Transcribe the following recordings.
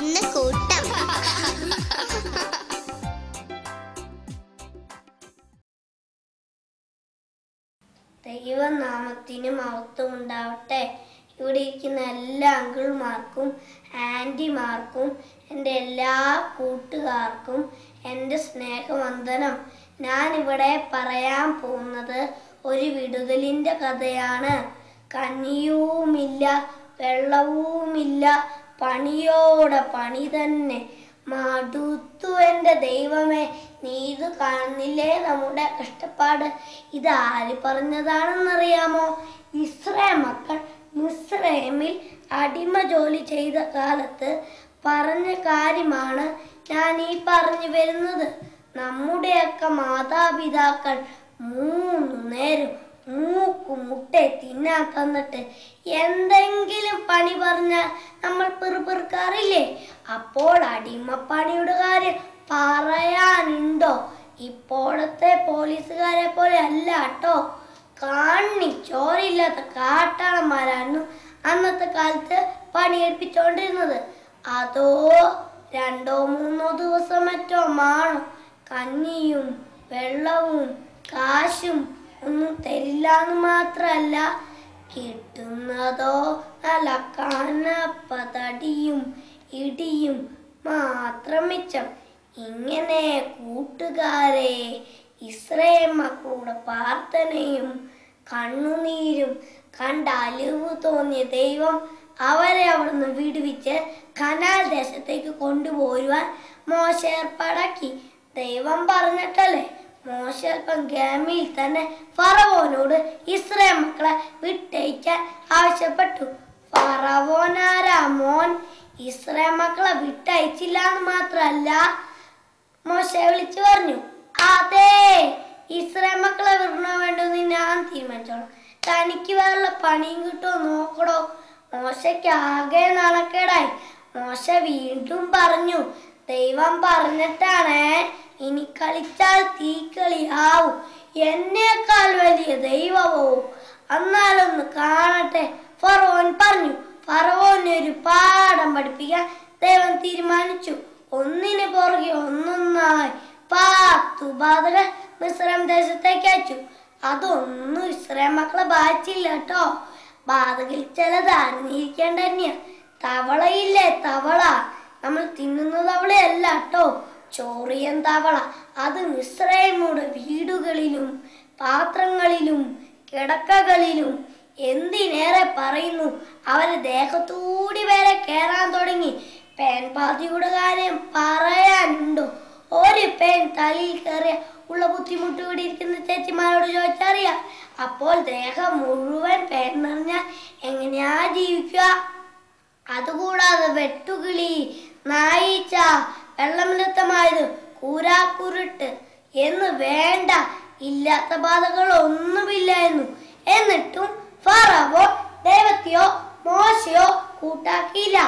വരുന്ന കൂട്ടം. ദൈവനാമത്തിന് മഹത്വം ഉണ്ടാവട്ടെ. ഇവിടെ ഇരിക്കുന്ന എല്ലാ അങ്കിൾമാർക്കും ആൻറ്റിമാർക്കും എൻ്റെ എല്ലാ കൂട്ടുകാർക്കും എൻ്റെ സ്നേഹവന്ദനം. ഞാനിവിടെ പറയാൻ പോകുന്നത് ഒരു വിടുതലിൻ്റെ കഥയാണ്. കഞ്ഞിയുമില്ല, വെള്ളവുമില്ല, പണിയോടെ പണി തന്നെ. മടുത്തു എൻ്റെ ദൈവമേ, നീ ഇത് കാണുന്നില്ലേ നമ്മുടെ കഷ്ടപ്പാട്? ഇതാര് പറഞ്ഞതാണെന്നറിയാമോ? ഇസ്രായേൽ മക്കൾ മിസ്രൈമിൽ അടിമ ജോലി ചെയ്ത കാലത്ത് പറഞ്ഞ കാര്യമാണ് ഞാൻ ഈ പറഞ്ഞു വരുന്നത്. നമ്മുടെയൊക്കെ മാതാപിതാക്കൾ 3 നേരം മൂക്കുമുട്ടെ തിന്നാൻ തന്നിട്ട് എന്തെങ്കിലും പണി പറഞ്ഞാൽ നമ്മൾ പിറുപിറുക്കാറില്ലേ? അപ്പോൾ അടിമപ്പണിയുടെ കാര്യം പറയാനുണ്ടോ? ഇപ്പോഴത്തെ പോലീസുകാരെ പോലെ അല്ല കേട്ടോ. കാണി ചോരില്ലാത്ത കാട്ടാളന്മാരായിരുന്നു അന്നത്തെ കാലത്ത് പണിയെടുപ്പിച്ചോണ്ടിരുന്നത്. അതോ 2-3 ദിവസം മറ്റോ മാണോ കഞ്ഞിയും വെള്ളവും കാശും ഒന്നും തരില്ലാന്ന് മാത്രല്ല, കിട്ടുന്നതോ നല്ല കനപ്പതടിയും ഇടിയും മാത്രം മിച്ചം. ഇങ്ങനെ കൂട്ടുകാരെ, ഇസ്രായേൽ മക്കളുടെ പ്രാർത്ഥനയും കണ്ണുനീരും കണ്ട അലിവ് തോന്നിയ ദൈവം അവരെ അവിടുന്ന് വിടുവിച്ച് കനാൽ ദേശത്തേക്ക് കൊണ്ടുപോരുവാൻ മോശ ഏർപ്പാടാക്കി. ദൈവം പറഞ്ഞിട്ടല്ലേ മോശ അല്പം ഗമയിൽ തന്നെ ഫറവോനോട് ഇസ്രായേൽ മക്കളെ വിട്ടയക്കാൻ ആവശ്യപ്പെട്ടു. ഫറവോനാരാ മോൻ? ഇസ്രായേൽ മക്കളെ വിട്ടയച്ചില്ല എന്ന് മാത്രല്ല, മോശ വിളിച്ചു പറഞ്ഞു, അതെ, ഇസ്രായേൽ മക്കളെ വിടണോ വേണ്ടെന്ന് ഞാൻ തീരുമാനിച്ചോളാം. തനിക്ക് വേറെ പണിയും കിട്ടുമോ നോക്കടോ. മോശയ്ക്ക് ആകെ നാണക്കേടായി. മോശ വീണ്ടും പറഞ്ഞു, ദൈവം പറഞ്ഞിട്ടാണേ, ഇനി കളിച്ചാൽ തീക്കളിയാവും. എന്നേക്കാൾ വലിയ ദൈവമോ? എന്നാലൊന്ന് കാണട്ടെ. ഫറവോൻ പറഞ്ഞു. ഫറവോനെ ഒരു പാഠം പഠിപ്പിക്കാൻ ദൈവം തീരുമാനിച്ചു. ഒന്നിന് പുറകെ ഒന്നൊന്നായി 10 ബാധകൾ മിസ്രൈം ദേശത്തേക്ക് അയച്ചു. അതൊന്നും ഇസ്രായേൽ മക്കളെ ബാധിച്ചില്ല കേട്ടോ. ബാധകൾ ചിലത് അറിഞ്ഞിരിക്കേണ്ട തന്നെയാ. തവളയില്ലേ, തവള, നമ്മൾ തിന്നുന്ന തവളയല്ല കേട്ടോ, ചോറിയൻ തവള. അത് മിസ്രൈമുടെ വീടുകളിലും പാത്രങ്ങളിലും കിടക്കകളിലും, എന്തിനേറെ പറയുന്നു, അവരെ ദേഹത്തൂടി വരെ കയറാൻ തുടങ്ങി. പേൻപാതിയുടെ കാര്യം പറയാനുണ്ടോ? ഒരു പേൻ തലയിൽ കയറിയ ഉള്ള ബുദ്ധിമുട്ട് കൂടി ഇരിക്കുന്ന ചേച്ചിമാരോട് ചോദിച്ചറിയാം. അപ്പോൾ ദേഹം മുഴുവൻ പേൻ നിറഞ്ഞാൽ എങ്ങനെയാ ജീവിക്കുക? അതുകൂടാതെ വെട്ടുകിളി, നായിച്ച, വെള്ളമില്ലത്തമായത്, കൂരാക്കുരുട്ട് എന്ന് വേണ്ട, ഇല്ലാത്ത ബാധകളൊന്നുമില്ലായിരുന്നു. എന്നിട്ടും ഫറവോ ദൈവത്തെയോ മോശയോ കൂട്ടാക്കിയില്ല.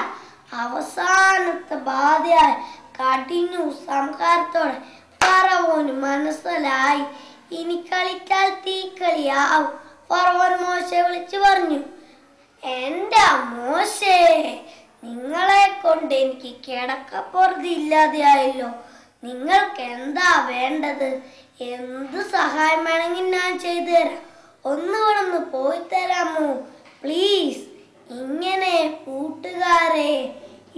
അവസാനത്തെ ബാധയായ കഠിന സംഹാരത്തോടെ ഫറവോന് മനസ്സിലായി, ഇനി കളിച്ചാൽ തീക്കളിയാവും. ഫറവോൻ മോശയെ വിളിച്ചു പറഞ്ഞു, എൻ്റെ മോശേ, നിങ്ങളെ കൊണ്ട് എനിക്ക് കിടക്കപ്പുറത്ത് ഇല്ലാതെയായല്ലോ. നിങ്ങൾക്ക് എന്താ വേണ്ടത്? എന്ത് സഹായം വേണമെങ്കിൽ ഞാൻ ചെയ്തു തരാം. ഒന്നുകൂടെ പോയി തരാമോ പ്ലീസ്? ഇങ്ങനെ കൂട്ടുകാരെ,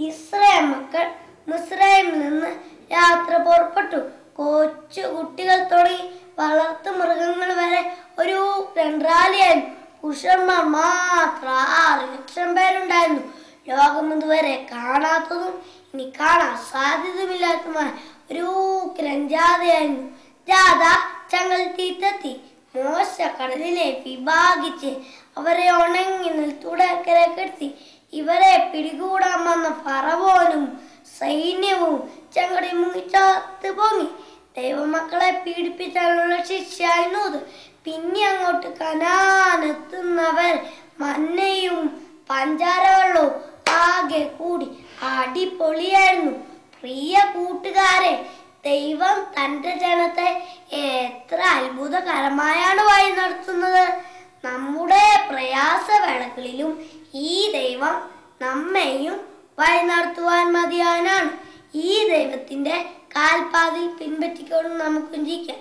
ഇസ്രായേൽ മക്കൾ മിസ്രൈമിൽ നിന്ന് യാത്ര പുറപ്പെട്ടു. കൊച്ചു കുട്ടികൾ തുടങ്ങി വളർത്തു മൃഗങ്ങൾ വരെ ഒരു രണ്ടാലിയായിരുന്നു. പുരുഷന്മാർ മാത്രം 6 ലക്ഷം പേരുണ്ടായിരുന്നു. ലോകം ഇതുവരെ കാണാത്തതും ഇനി കാണാൻ സാധ്യതയില്ലാത്തതുമായ ഒരു ജാഥയായിരുന്നു. ജാഥ ചങ്ങൽ തീർത്തെത്തി. മോശ കടലിനെ വിഭാഗിച്ച് അവരെ ഉണങ്ങി നിൽത്തുടക്കരെ കെടുത്തി. ഇവരെ പിടികൂടാൻ വന്ന ഫറവോനും സൈന്യവും ചങ്ങടി മുങ്ങിച്ചാത്ത് പൊങ്ങി. ദൈവമക്കളെ പീഡിപ്പിച്ചാലുള്ള ശിക്ഷയായിരുന്നു അത്. പിന്നെ അങ്ങോട്ട് കനാനെത്തുന്നവർ മന്നയും പഞ്ചാരവെള്ളവും ആകെ കൂടി അടിപൊളിയായിരുന്നു. പ്രിയ കൂട്ടുകാരെ, ദൈവം തൻ്റെ ജനത്തെ എത്ര അത്ഭുതകരമായാണ് വഴി നടത്തുന്നത്. നമ്മുടെ പ്രയാസവേളകളിലും ഈ ദൈവം നമ്മെയും വഴി നടത്തുവാൻ മതിയാനാണ്. ഈ ദൈവത്തിന്റെ കാൽപാതിൽ പിൻപറ്റിക്കൊണ്ട് നമുക്കും ജീവിക്കാം.